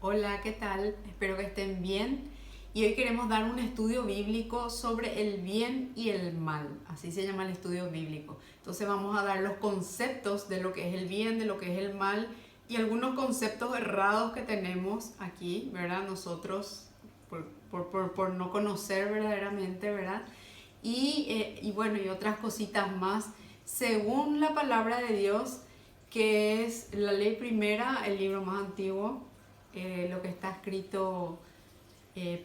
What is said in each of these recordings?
Hola, ¿qué tal? Espero que estén bien. Y hoy queremos dar un estudio bíblico sobre el bien y el mal. Así se llama el estudio bíblico. Entonces vamos a dar los conceptos de lo que es el bien, de lo que es el mal y algunos conceptos errados que tenemos aquí, ¿verdad? Nosotros por no conocer verdaderamente, ¿verdad? Y bueno, y otras cositas más según la palabra de Dios, que es la ley primera, el libro más antiguo, lo que está escrito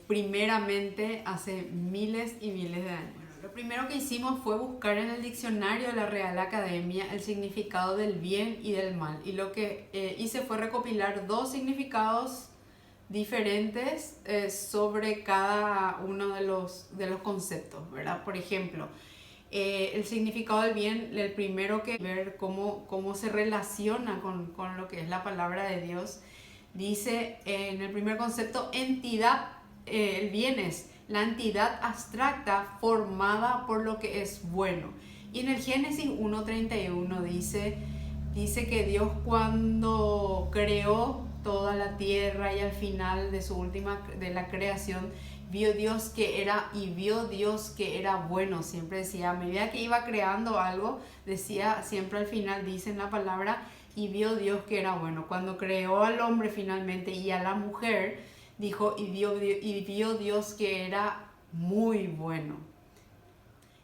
primeramente hace miles y miles de años. Bueno, lo primero que hicimos fue buscar en el diccionario de la Real Academia el significado del bien y del mal. Y lo que hice fue recopilar dos significados diferentes sobre cada uno de los conceptos, ¿verdad? Por ejemplo, el significado del bien, el primero que ver cómo se relaciona con lo que es la palabra de Dios. Dice en el primer concepto, entidad, el bien es la entidad abstracta formada por lo que es bueno. Y en el Génesis 1:31 dice que Dios cuando creó toda la tierra y al final de la creación, vio Dios que era bueno. Siempre decía, a medida que iba creando algo, decía, siempre al final dice en la palabra, y vio Dios que era bueno. Cuando creó al hombre finalmente y a la mujer, dijo, y vio Dios que era muy bueno.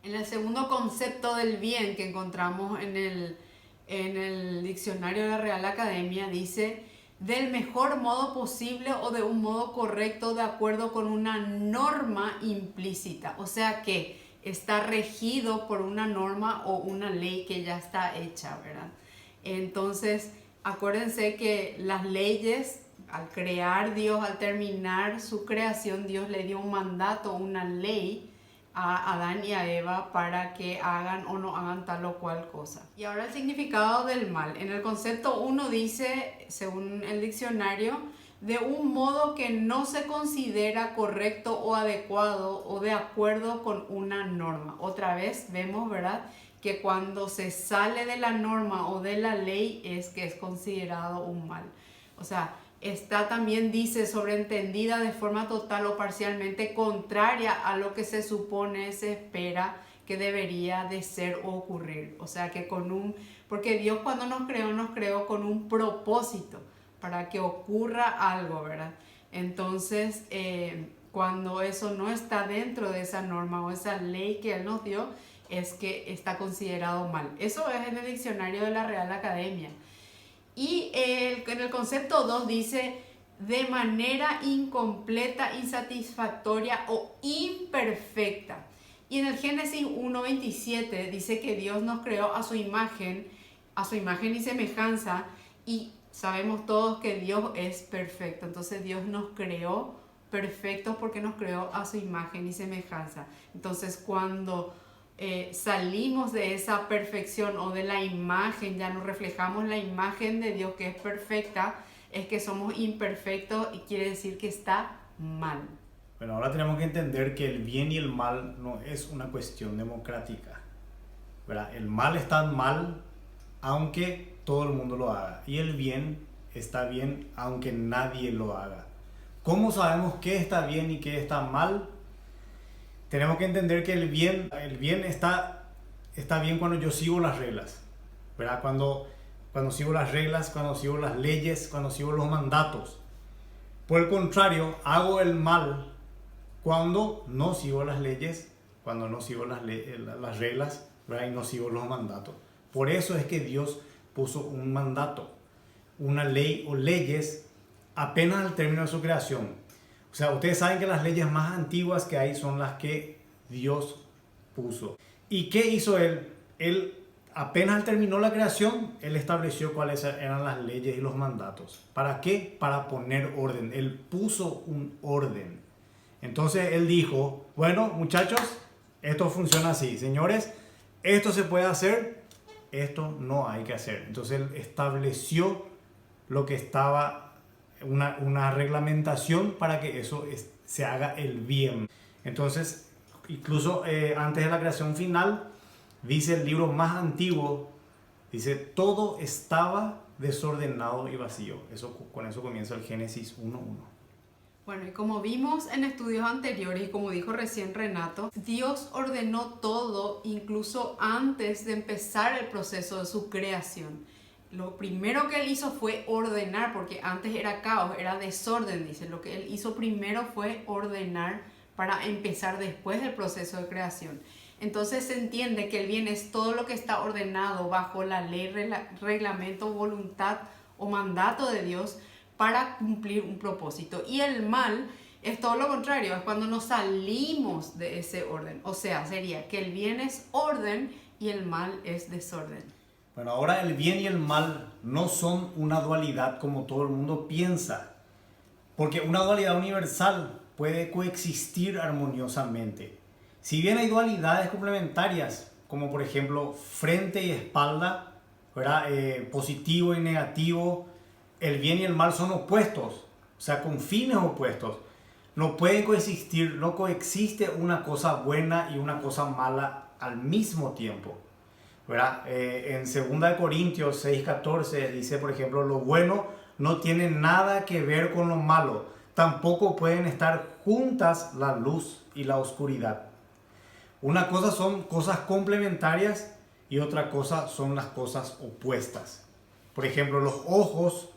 En el segundo concepto del bien que encontramos en el diccionario de la Real Academia, dice del mejor modo posible o de un modo correcto de acuerdo con una norma implícita. O sea que está regido por una norma o una ley que ya está hecha, ¿verdad? Entonces, acuérdense que las leyes, al crear Dios, al terminar su creación, Dios le dio un mandato, una ley a Adán y a Eva para que hagan o no hagan tal o cual cosa. Y ahora el significado del mal. En el concepto 1 dice, según el diccionario, de un modo que no se considera correcto o adecuado o de acuerdo con una norma. Otra vez vemos, ¿verdad?, que cuando se sale de la norma o de la ley es que es considerado un mal. O sea, está también, dice, sobreentendida de forma total o parcialmente contraria a lo que se supone, se espera que debería de ser o ocurrir. O sea, que porque Dios cuando nos creó con un propósito para que ocurra algo, ¿verdad? Entonces, cuando eso no está dentro de esa norma o esa ley que Él nos dio, es que está considerado mal. Eso es en el diccionario de la Real Academia. Y en el concepto 2 dice de manera incompleta, insatisfactoria o imperfecta. Y en el Génesis 1:27 dice que Dios nos creó a su imagen y semejanza, y sabemos todos que Dios es perfecto. Entonces Dios nos creó perfectos porque nos creó a su imagen y semejanza. Entonces cuando salimos de esa perfección o de la imagen, ya no reflejamos la imagen de Dios que es perfecta, es que somos imperfectos y quiere decir que está mal. Bueno, ahora tenemos que entender que el bien y el mal no es una cuestión democrática, ¿verdad? El mal está mal aunque todo el mundo lo haga, y el bien está bien aunque nadie lo haga. ¿Cómo sabemos qué está bien y qué está mal? Tenemos que entender que el bien está bien cuando yo sigo las reglas, ¿verdad? Cuando sigo las reglas, cuando sigo las leyes, cuando sigo los mandatos. Por el contrario, hago el mal cuando no sigo las leyes, cuando no sigo las reglas, ¿verdad?, y no sigo los mandatos. Por eso es que Dios puso un mandato, una ley o leyes apenas al término de su creación. O sea, ustedes saben que las leyes más antiguas que hay son las que Dios puso. ¿Y qué hizo Él? Él apenas terminó la creación, Él estableció cuáles eran las leyes y los mandatos. ¿Para qué? Para poner orden. Él puso un orden. Entonces Él dijo, bueno, muchachos, esto funciona así. Señores, esto se puede hacer, esto no hay que hacer. Entonces Él estableció lo que estaba, una reglamentación para que eso se haga el bien. Entonces, incluso antes de la creación final, dice el libro más antiguo, dice, todo estaba desordenado y vacío. Con eso comienza el Génesis 1:1. Bueno, y como vimos en estudios anteriores y como dijo recién Renato, Dios ordenó todo incluso antes de empezar el proceso de su creación. Lo primero que Él hizo fue ordenar, porque antes era caos, era desorden, dice. Lo que Él hizo primero fue ordenar para empezar después el proceso de creación. Entonces se entiende que el bien es todo lo que está ordenado bajo la ley, reglamento, voluntad o mandato de Dios para cumplir un propósito. Y el mal es todo lo contrario, es cuando nos salimos de ese orden. O sea, sería que el bien es orden y el mal es desorden. Bueno, ahora el bien y el mal no son una dualidad como todo el mundo piensa, porque una dualidad universal puede coexistir armoniosamente. Si bien hay dualidades complementarias, como por ejemplo frente y espalda, ¿verdad? Positivo y negativo, el bien y el mal son opuestos, o sea, con fines opuestos. No pueden coexistir, no coexiste una cosa buena y una cosa mala al mismo tiempo, ¿verdad? En 2 Corintios 6:14 dice, por ejemplo, lo bueno no tiene nada que ver con lo malo, tampoco pueden estar juntas la luz y la oscuridad. Una cosa son cosas complementarias y otra cosa son las cosas opuestas. Por ejemplo, los ojos,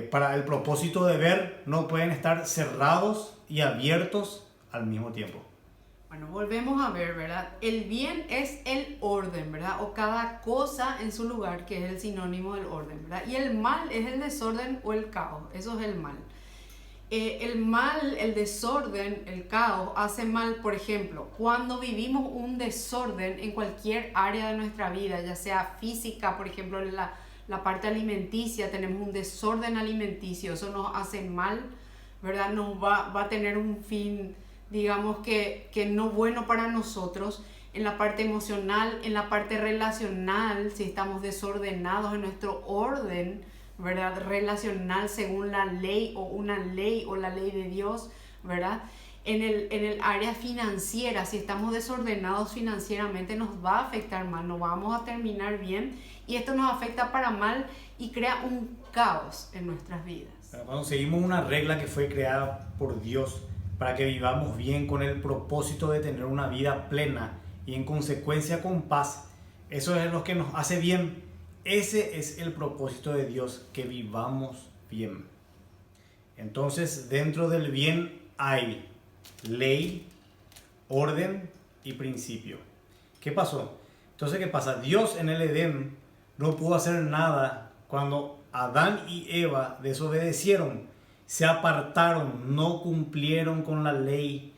para el propósito de ver, no pueden estar cerrados y abiertos al mismo tiempo. Bueno, volvemos a ver, ¿verdad? El bien es el orden, ¿verdad? O cada cosa en su lugar, que es el sinónimo del orden, ¿verdad? Y el mal es el desorden o el caos, eso es el mal. El mal, el desorden, el caos hace mal, por ejemplo, cuando vivimos un desorden en cualquier área de nuestra vida, ya sea física, por ejemplo, en la parte alimenticia, tenemos un desorden alimenticio, eso nos hace mal, ¿verdad? Nos va a tener un fin, digamos que no bueno para nosotros. En la parte emocional, en la parte relacional, si estamos desordenados en nuestro orden, ¿verdad? Relacional según la ley o una ley o la ley de Dios, ¿verdad? En el área financiera, si estamos desordenados financieramente, nos va a afectar mal, no vamos a terminar bien y esto nos afecta para mal y crea un caos en nuestras vidas. Cuando seguimos una regla que fue creada por Dios para que vivamos bien con el propósito de tener una vida plena y en consecuencia con paz, eso es lo que nos hace bien. Ese es el propósito de Dios, que vivamos bien. Entonces, dentro del bien hay ley, orden y principio. ¿Qué pasó? Entonces, ¿qué pasa? Dios en el Edén no pudo hacer nada cuando Adán y Eva desobedecieron, se apartaron, no cumplieron con la ley,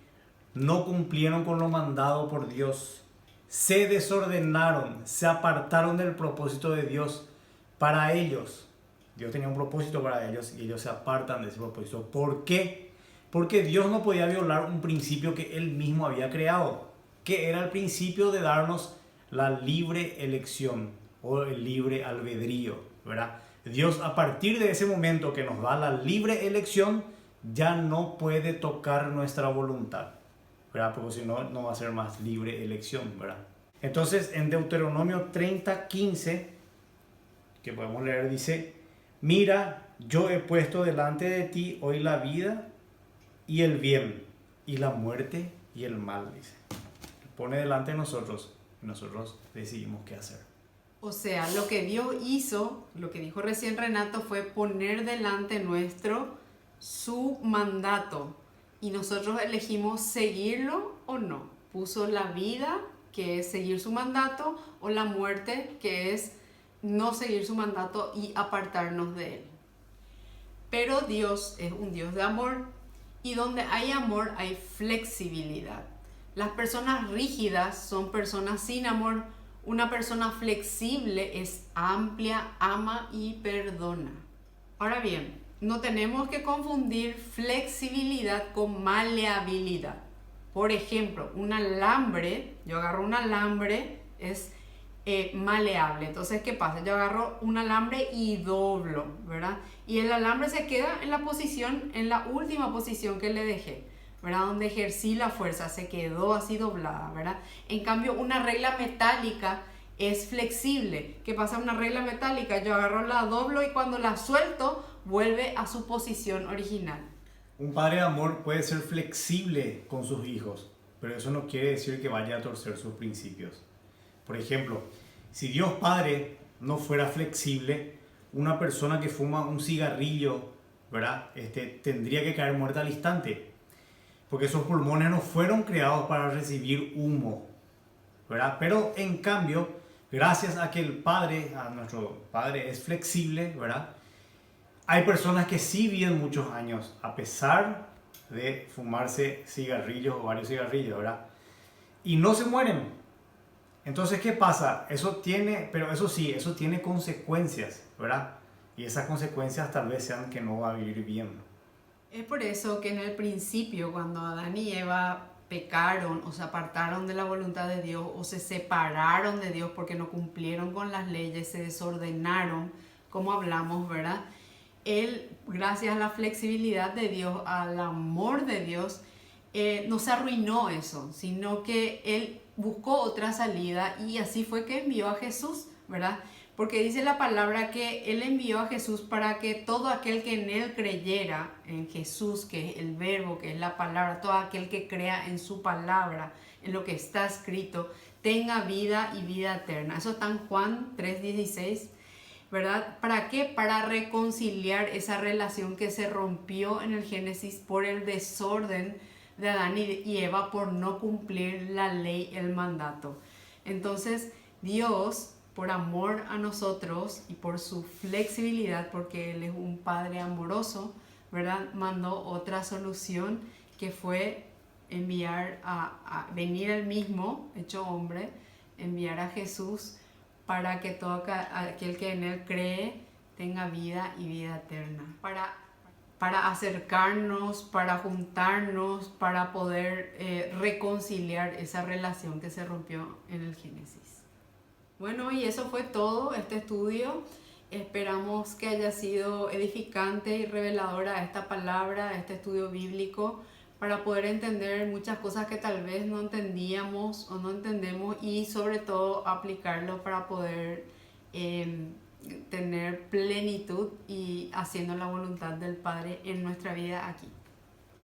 no cumplieron con lo mandado por Dios. Se desordenaron, se apartaron del propósito de Dios para ellos. Dios tenía un propósito para ellos y ellos se apartan de ese propósito. ¿Por qué? Porque Dios no podía violar un principio que Él mismo había creado, que era el principio de darnos la libre elección o el libre albedrío, ¿verdad? Dios, a partir de ese momento que nos da la libre elección, ya no puede tocar nuestra voluntad, ¿verdad? Porque si no, no va a ser más libre elección, ¿verdad? Entonces, en Deuteronomio 30:15, que podemos leer, dice: mira, yo he puesto delante de ti hoy la vida y el bien, y la muerte y el mal, dice. Pone delante de nosotros y nosotros decidimos qué hacer. O sea, lo que Dios hizo, lo que dijo recién Renato, fue poner delante nuestro su mandato y nosotros elegimos seguirlo o no. Puso la vida, que es seguir su mandato, o la muerte, que es no seguir su mandato y apartarnos de él. Pero Dios es un Dios de amor y donde hay amor hay flexibilidad. Las personas rígidas son personas sin amor. Una persona flexible es amplia, ama y perdona. Ahora bien, no tenemos que confundir flexibilidad con maleabilidad. Por ejemplo, un alambre, yo agarro un alambre, es maleable. Entonces, ¿qué pasa? Yo agarro un alambre y doblo, ¿verdad? Y el alambre se queda en la posición, en la última posición que le dejé, ¿verdad? Donde ejercí la fuerza, se quedó así doblada, ¿verdad? En cambio, una regla metálica es flexible. ¿Qué pasa? Una regla metálica, yo agarro, la doblo y cuando la suelto vuelve a su posición original. Un padre de amor puede ser flexible con sus hijos, pero eso no quiere decir que vaya a torcer sus principios. Por ejemplo, si Dios Padre no fuera flexible, una persona que fuma un cigarrillo, ¿verdad? Tendría que caer muerta al instante, porque esos pulmones no fueron creados para recibir humo, ¿verdad? Pero en cambio, gracias a que a nuestro Padre es flexible, ¿verdad? Hay personas que sí viven muchos años a pesar de fumarse cigarrillos o varios cigarrillos, ¿verdad? Y no se mueren. Entonces, ¿qué pasa? Eso tiene consecuencias, ¿verdad? Y esas consecuencias tal vez sean que no va a vivir bien. Es por eso que en el principio, cuando Adán y Eva pecaron o se apartaron de la voluntad de Dios o se separaron de Dios porque no cumplieron con las leyes, se desordenaron, como hablamos, ¿verdad? Él, gracias a la flexibilidad de Dios, al amor de Dios, no se arruinó eso, sino que Él buscó otra salida y así fue que envió a Jesús, ¿verdad? Porque dice la palabra que Él envió a Jesús para que todo aquel que en Él creyera, en Jesús, que es el verbo, que es la palabra, todo aquel que crea en su palabra, en lo que está escrito, tenga vida y vida eterna. Eso está en Juan 3:16, ¿verdad? ¿Para qué? Para reconciliar esa relación que se rompió en el Génesis por el desorden de Adán y Eva por no cumplir la ley, el mandato. Entonces, Dios, por amor a nosotros y por su flexibilidad, porque Él es un Padre amoroso, ¿verdad? Mandó otra solución que fue enviar a venir Él mismo, hecho hombre, enviar a Jesús para que todo aquel que en Él cree tenga vida y vida eterna. Para acercarnos, para juntarnos, para poder reconciliar esa relación que se rompió en el Génesis. Bueno, y eso fue todo este estudio. Esperamos que haya sido edificante y reveladora esta palabra, este estudio bíblico, para poder entender muchas cosas que tal vez no entendíamos o no entendemos y sobre todo aplicarlo para poder tener plenitud y haciendo la voluntad del Padre en nuestra vida aquí.